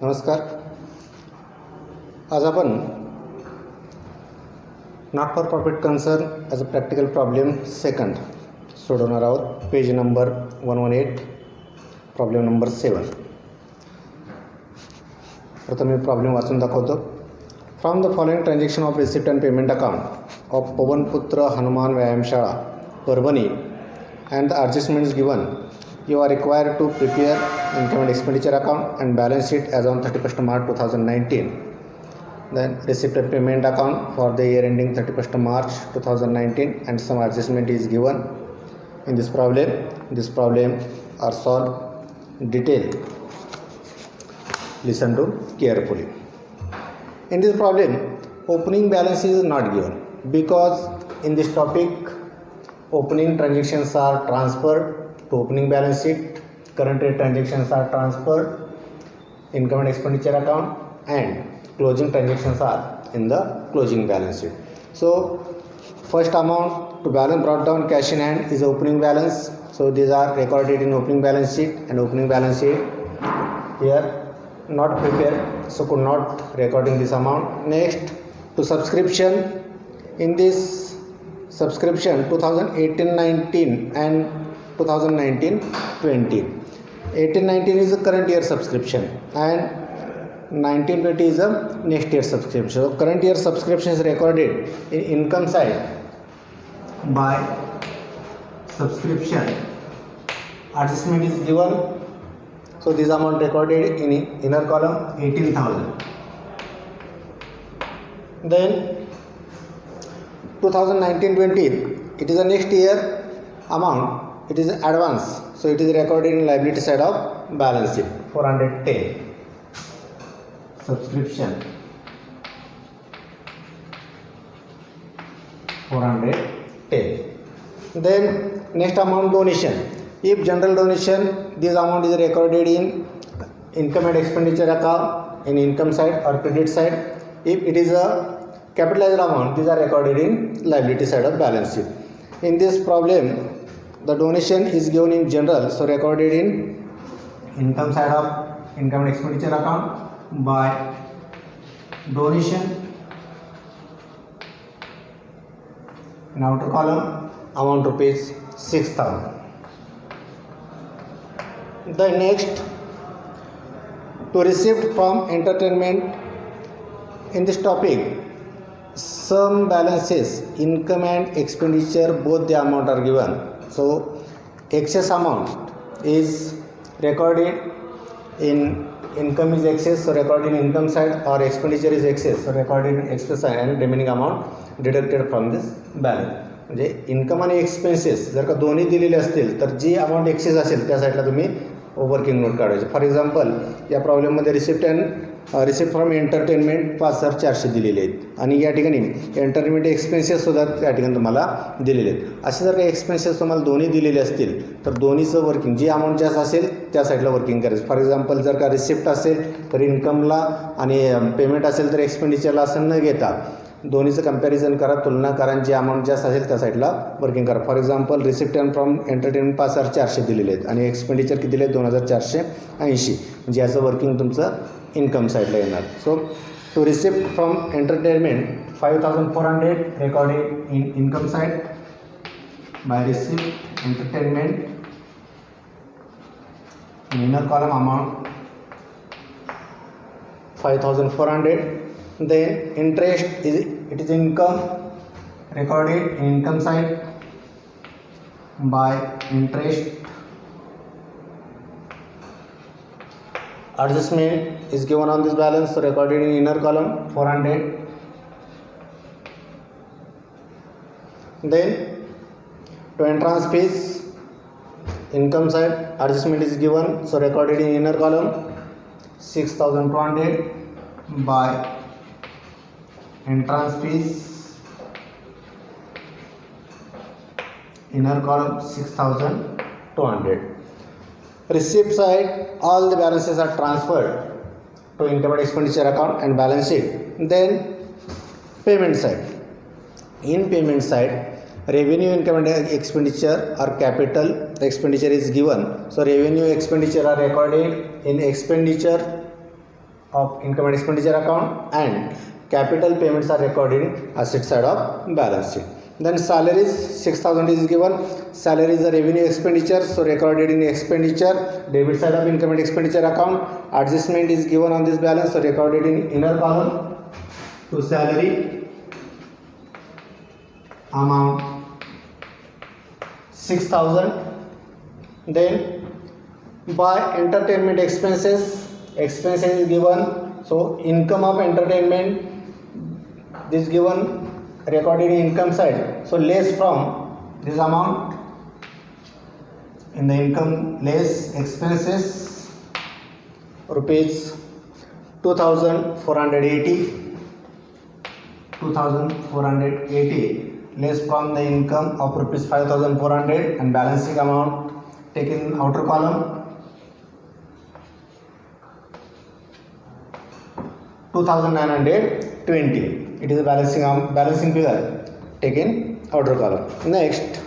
नमस्कार. आज आपण not for profit concern as a practical problem second सोडवणार आहोत. Page number 118, problem number 7. प्रथम मी प्रॉब्लेम वाचून दाखवतो. From the following transaction of receipt and payment account of Pawanputra Hanuman व्यायामशाळा Parbhani and the adjustments given, you are required to prepare income and expenditure account and balance sheet as on 31st March 2019. Then receipt and payment account for the year ending 31st March 2019 and some adjustment is given in this problem. This problem are solved detail. Listen to carefully. In this problem, opening balance is not given because in this topic opening transactions are transferred to opening balance sheet, current rate transactions are transferred, income and expenditure account, and closing transactions are in the closing balance sheet. So first amount to balance brought down cash in hand is opening balance. So these are recorded in opening balance sheet, and opening balance sheet here not prepared, so could not recording this amount. Next to subscription, in this subscription 2018-19 and 2019-20. 18-19 is a current year subscription and 19-20 is a next year subscription. So current year subscription is recorded in income side by subscription. Adjustment is given. So this amount recorded in inner column 18,000. Then 2019-20, it is a next year amount, it is advance, so it is recorded in liability side of balance sheet 410 subscription 410. Then next amount donation. If general donation, this amount is recorded in income and expenditure account in income side or credit side. If it is a capitalized amount, these are recorded in liability side of balance sheet. In this problem, the donation is given in general, so recorded in income side of income and expenditure account by donation. In outer column, amount rupees 6,000. The next, to receipt from entertainment. In this topic, some balances, income and expenditure, both the amount are given. So excess amount is recorded in income is excess, so recorded in income side, or expenditure is excess, so recorded in expense side, and remaining amount deducted from this balance. म्हणजे income आणि expenses जर का दोन्ही दिलेले असतील तर जी amount access असेल त्या साईडला तुम्ही वर्किंग नोट काढायचे. फॉर एक्झाम्पल या प्रॉब्लेममध्ये रिसिप्ट फ्रॉम एंटरटेनमेंट 5,400 दिलेले आहेत आणि या ठिकाणी एंटरटेनमेंट एक्सपेन्सेससुद्धा त्या ठिकाणी तुम्हाला दिलेले आहेत. असे जर काही एक्सपेन्सेस तुम्हाला दोन्ही दिलेले असतील तर दोन्हीचं वर्किंग जी अमाऊंट जास्त असेल त्या साईडला वर्किंग करायचं. फॉर एक्झाम्पल जर का रिसिप्ट असेल तर इन्कमला आणि पेमेंट असेल तर एक्सपेंडिचरला असं न घेता दोन्हीचं कंपॅरिझन करा, तुलना करा, जी अमाऊंट जास्त असेल त्या साईडला वर्किंग करा. For example receipt and from entertainment 5,400 दिलेले आहेत आणि एक्सपेंडिचर किती दिले 2,480, म्हणजे याचं वर्किंग तुमचं इन्कम साईडला येणार. So to receipt from entertainment 5,400 recorded in income side by receipt entertainment inner column amount 5,400. Then interest is income recorded in income side by interest. Adjustment is given on this balance, so recorded in inner column 400. Then to entrance fees, income side adjustment is given, so recorded in inner column 6,200 by entrance fees inner column 6,200. Receipt side, all the balances are transferred to income and expenditure account and balance sheet. Then payment side, in payment side revenue, income and expenditure or capital expenditure is given. So revenue expenditure are recorded in expenditure of income and expenditure account, and capital payments are recorded in asset side of balance sheet. Then salaries 6,000 is given. Salary is a revenue expenditure, so recorded in expenditure, debit side of income and expenditure account. Adjustment is given on this balance, so recorded in inner column. To salary amount 6,000. Then by entertainment expenses is given, so income of entertainment this given, recorded in income side, so less from this amount in the income, less expenses rupees 2,480 less from the income of rupees 5,400, and balancing amount taken in outer column 2,920. It is a balancing figure taken outer column. Next,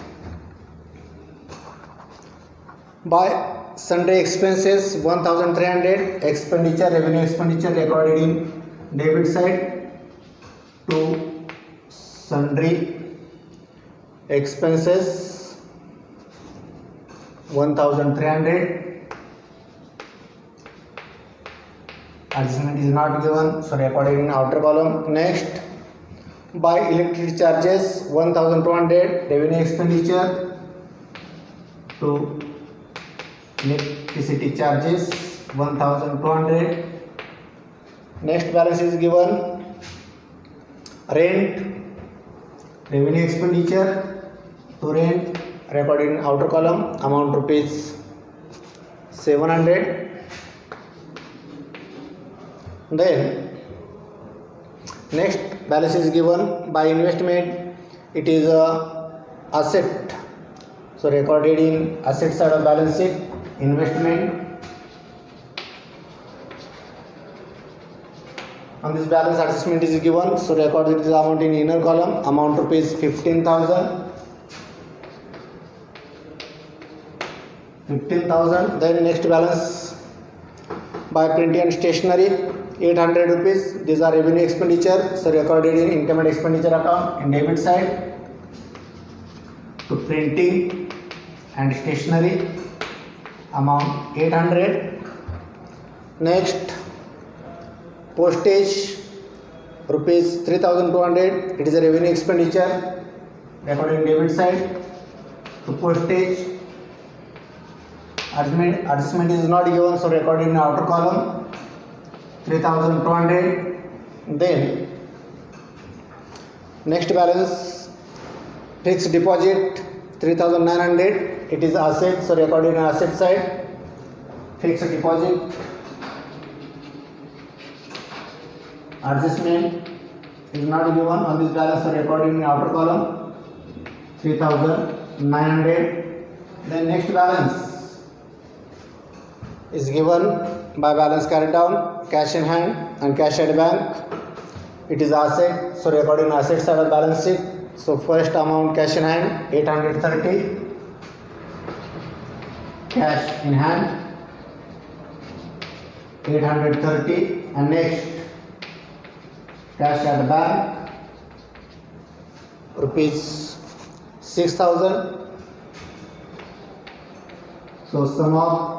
by sundry expenses 1,300, expenditure, revenue expenditure recorded in debit side. To sundry expenses 1,300. Adjustment is not given, so recorded in outer column. Next, by electricity charges 1,200, revenue expenditure. To electricity charges 1,200. Next balance is given. Rent, revenue expenditure. To rent, recorded in outer column, amount rupees 700. Then next balance is given. By investment, it is a asset, so recorded in asset side of balance sheet. Investment, on this balance adjustment is given, so recorded this amount in inner column, amount rupees 15,000. Then next balance, by printing and stationery 800 rupees. These are revenue expenditure, so recorded in income and expenditure account in debit side. To printing and stationery amount 800. Next, postage rupees 3,200. It is a revenue expenditure recorded in debit side. To postage, adjustment is not given, so recorded in outer column 3,200. Then next balance, fixed deposit 3,900. It is asset, so recorded in asset side. Fixed deposit, adjustment is not given on this balance, so recorded in outer column 3,900. Then next balance is given by balance carried down, cash in hand and cash at bank. It is asset, so recorded in asset side of balance sheet. So first amount cash in hand 830, cash in hand 830, and next cash at bank rupees 6,000. So sum of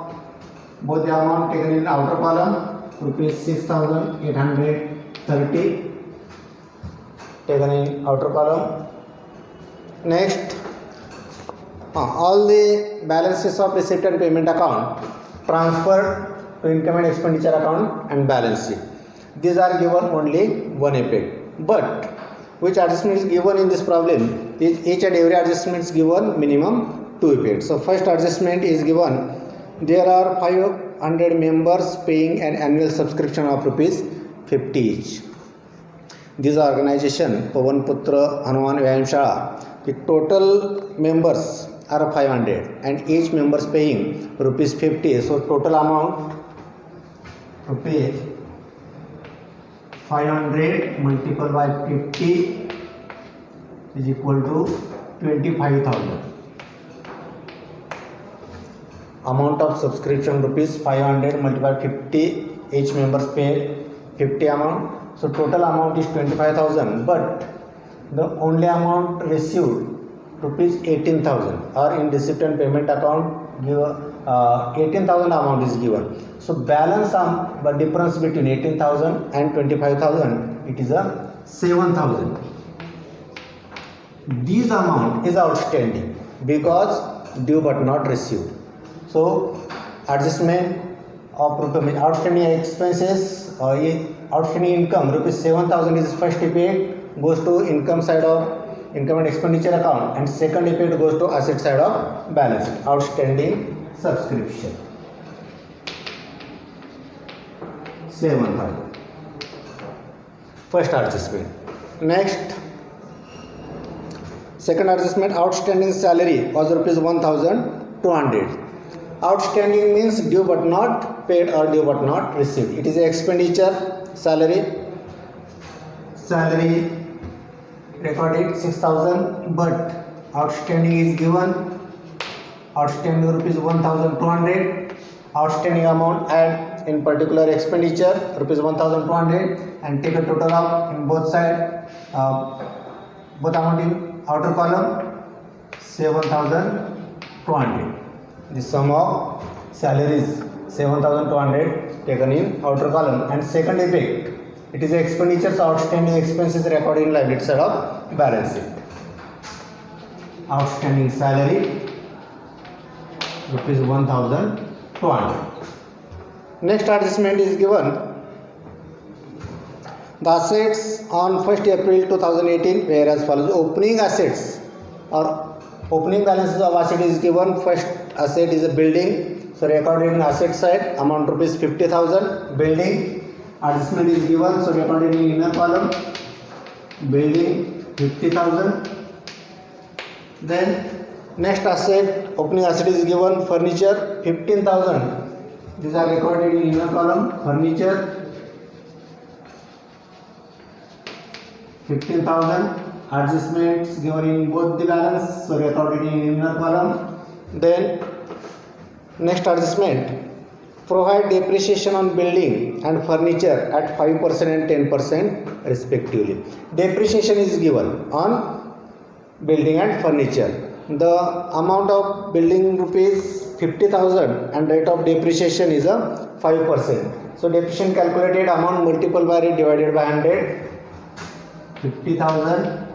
both the amount taken in outer column, rupees 6,830 taken in outer column. Next, all the balances of receipt and payment account transferred to income and expenditure account and balance sheet. These are given only one effect, but which adjustment is given in this problem is each and every adjustment is given minimum 2 effects. So first adjustment is given. There are 500 members paying an annual subscription of rupees 50 each. This organization, Pawan Putra Hanuman Vyayam Shala, the total members are 500 and each member is paying rupees 50. So total amount rupees 500 multiplied by 50 is equal to 25,000. Amount of subscription rupees 500 multiplied by 50 each members pay 50 amount, so total amount is 25,000, but the only amount received rupees 18,000, or in receipt and payment account give 18,000 amount is given. So balance the difference between 18,000 and 25,000, it is a 7,000. This amount is outstanding because due but not received. So adjustment of outstanding expenses or outstanding income rupees 7,000 is first paid, goes to income side of income and expenditure account, and second paid goes to asset side of balance sheet. Outstanding subscription 7,000. First adjustment. Next, second adjustment, outstanding salary was rupees 1,200. Outstanding means due but not paid or due but not received. It is a expenditure. Salary recorded 6,000, but outstanding is given. Outstanding rupees 1,200. Outstanding amount add in particular expenditure rupees 1,200 and take a total of in both side, both amount in outer column 7,200. The sum of salaries 7,200 taken in outer column, and second effect, it is expenditures, outstanding expenses recorded in liability side of balance sheet. Outstanding salary rupees 1,200. Next adjustment is given. The assets on 1st April 2018 were as follows. Opening assets or opening balances of asset is given. First asset is a building, so recorded in asset side amount rupees 50,000. Building adjustment is given, so recorded in inner column. Building 50,000. Then next asset, opening asset is given. Furniture 15,000. These are recorded in inner column. Furniture 15,000. Adjustments given in both the balance, so recorded in inner column. Then next adjustment, provide depreciation on building and furniture at 5% and 10% respectively. Depreciation is given on building and furniture. The amount of building rupees 50,000 and rate of depreciation is a 5%. So depreciation calculated amount multiple by rate divided by 100. 50,000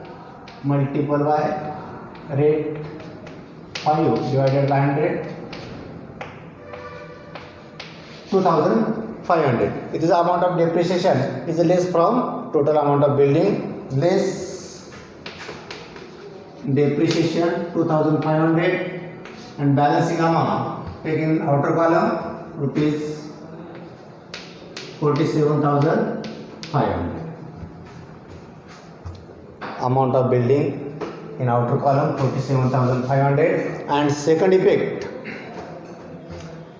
multiple by rate 5 divided by 100. 2,500. It is the amount of depreciation is less from total amount of building, less depreciation 2,500, and balancing amount taken outer column rupees 47,500. Amount of building in outer column 47,500, and second effect,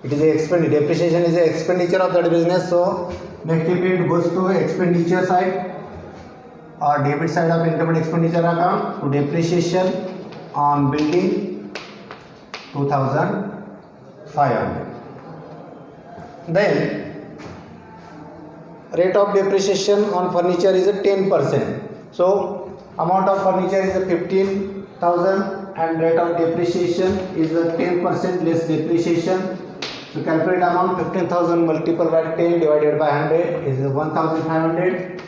it is a expenditure. Depreciation is a expenditure of that business, so next effect goes to expenditure side or debit side of income and expenditure account. To depreciation on building 2,500. Then rate of depreciation on furniture is a 10%. So amount of furniture is a 15,000 and rate of depreciation is a 10% less depreciation. So calculate amount 15,000 multiplied by 10 divided by 100 is 1,500.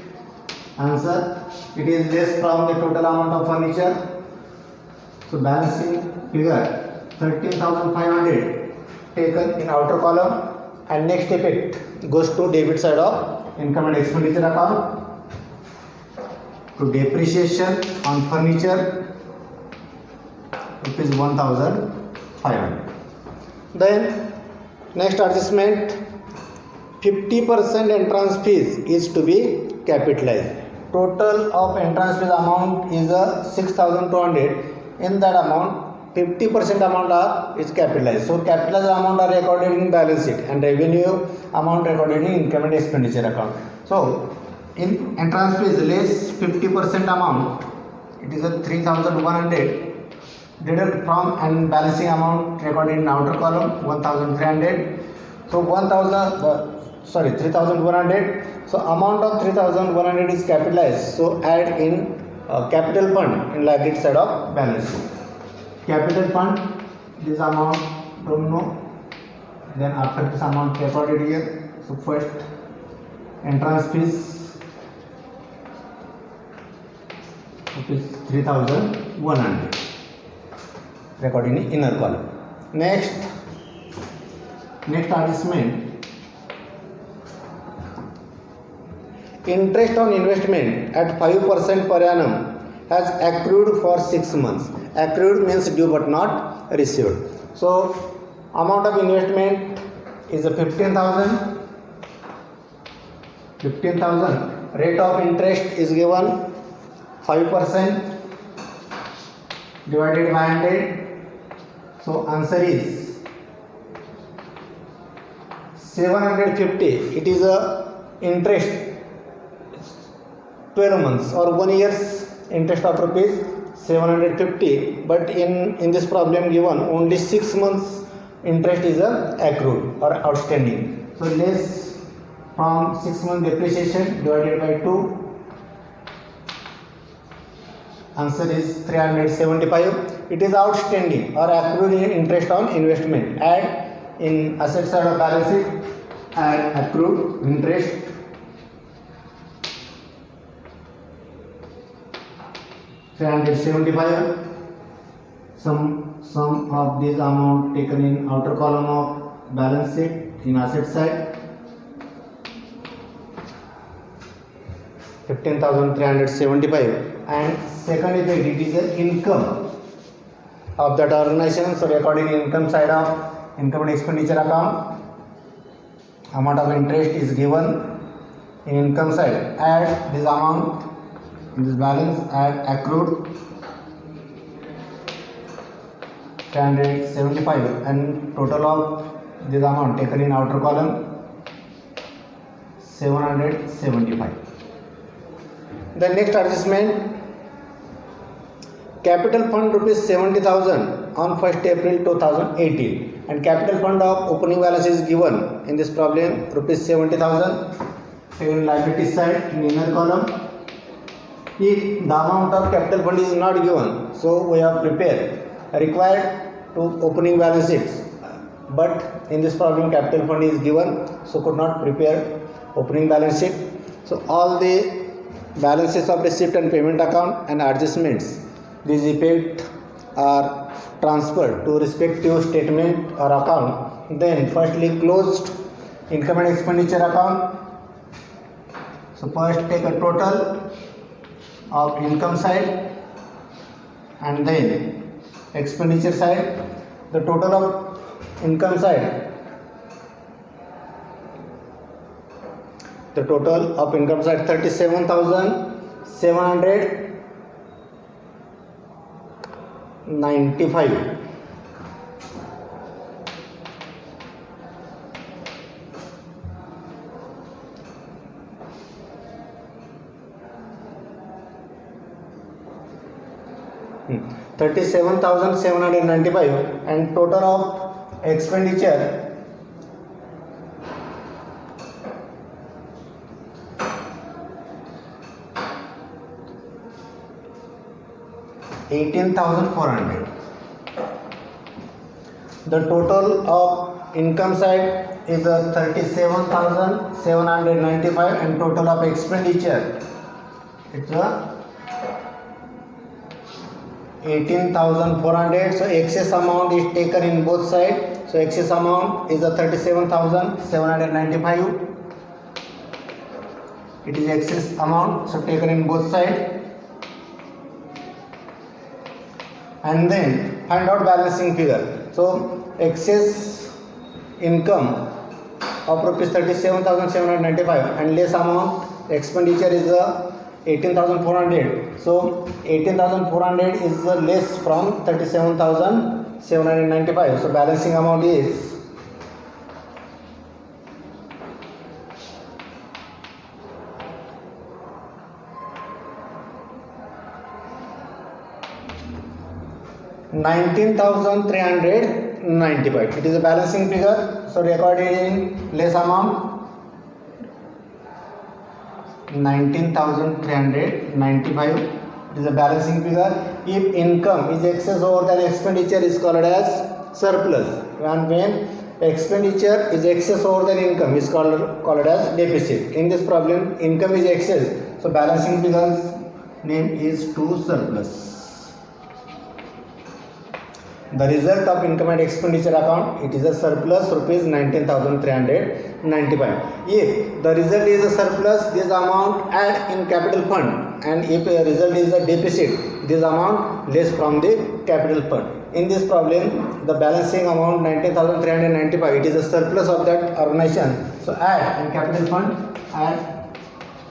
Answer, it is less from the total amount of furniture. So balancing figure 13,500 taken in outer column, and next effect goes to debit side of income and expenditure account. To depreciation on furniture rupees 1,500. Then next adjustment, 50% entrance fees is to be capitalized. Total of entrance fees amount is 6,200. In that amount 50% amount is capitalized. So capitalized amount are recorded in balance sheet and revenue amount recorded in income and expenditure account. So in entrance fees less 50% amount, it is a 3,100 deduct from, and balancing amount recorded in outer column 1,300. So sorry, 3100. So amount of 3100 is capitalized, so add in capital fund in liability side of balance sheet. Capital fund, this amount don't know, then after this amount recorded here. So first entrance fees is 3100 recorded in inner column. Next adjustment, interest on investment at 5% per annum has accrued for 6 months. Accrued means due but not received. So amount of investment is a 15,000. Rate of interest is given 5% divided by 100. So answer is 750. It is a interest 12 months or 1 year's interest of rupees 750, but in this problem given only 6 months interest is accrued or outstanding. So less from 6 month depreciation divided by 2. Answer is 375. It is outstanding or accrued interest on investment. Add in asset side of balance sheet, add accrued interest. $375. Sum of this amount taken in outer column of balance sheet in asset side. 15,375. And second effect, it is the income of that organization. So recording income side of income and expenditure account, amount of interest is given in income side. Add this amount in this balance, add accrued 375, and total of this amount taken in outer column 775. The next adjustment, capital fund rupees 70,000 on 1st April 2018, and capital fund of opening balance is given in this problem rupees 70,000 in liability side in inner column. If the amount of capital fund is not given, so we have prepared required to opening balance sheets, but in this problem capital fund is given, so could not prepare opening balance sheet. So all the balances of receipt and payment account and adjustments, these effects are transferred to respective statement or account. Then firstly closed income and expenditure account. So first take a total of income side and then expenditure side. The total of income side, the total of income side 37,795. Hmm. 37,795, and total of expenditure 18,400. The total of income side is 37,795, and total of expenditure it's 18,400. So excess amount is taken in both sides. So excess amount is 37,795. It is excess amount, so taken in both sides. And then find out balancing figure. So excess income of rupees 37,795 and less amount expenditure is 18,400. So 18,400 is less from 37,795. So balancing amount is 19,395. It is a balancing figure, so recorded in less amount 19,395. It is a balancing figure. If income is excess over than expenditure is called as surplus, and when expenditure is excess over than income is called as deficit. In this problem, income is excess, so balancing figure's name is to surplus. The result of income and expenditure account, it is a surplus rupees 19,395. If the result is a surplus, this amount add in capital fund, and if the result is a deficit, this amount less from the capital fund. In this problem, the balancing amount 19,395, it is a surplus of that organization. So add in capital fund, add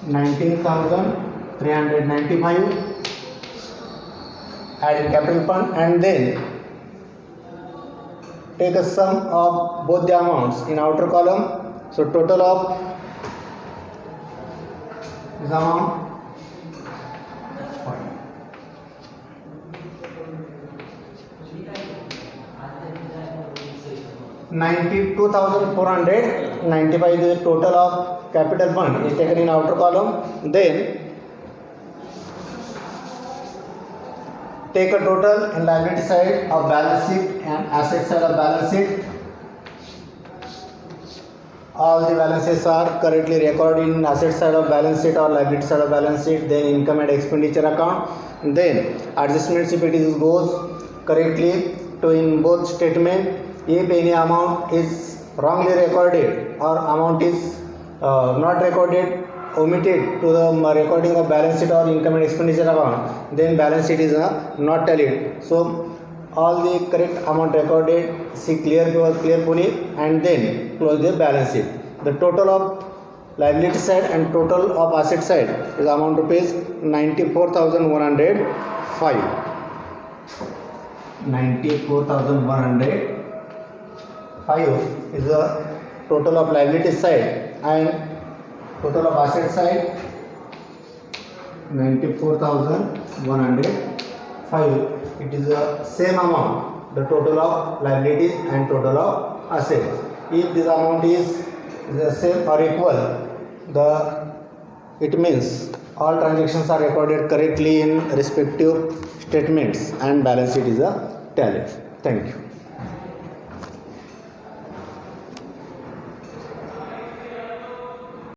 19,395, add in capital fund, and then take a sum of both the amounts in outer column. So total of this amount 92,495 is the total of capital fund is taken in outer column. Then take a total in liability side of balance sheet and asset side of balance sheet. All the balances are correctly recorded in asset side of balance sheet or liability side of balance sheet. Then income and expenditure account. Then adjustments if it is goes correctly to in both statement. If any amount is wrongly recorded or amount is not recorded, omitted to the recording of balance sheet or income and expenditure account, then balance sheet is not tallied. So all the correct amount recorded, see clearly, and then close the balance sheet. The total of liability side and total of asset side is amount rupees 94,105. 94,105 is the total of liability side, and total of asset side 94,105. It is the same amount, the total of liabilities and total of assets. If this amount is the same or equal, it means all transactions are recorded correctly in respective statements and balance sheet is a tally. Thank you.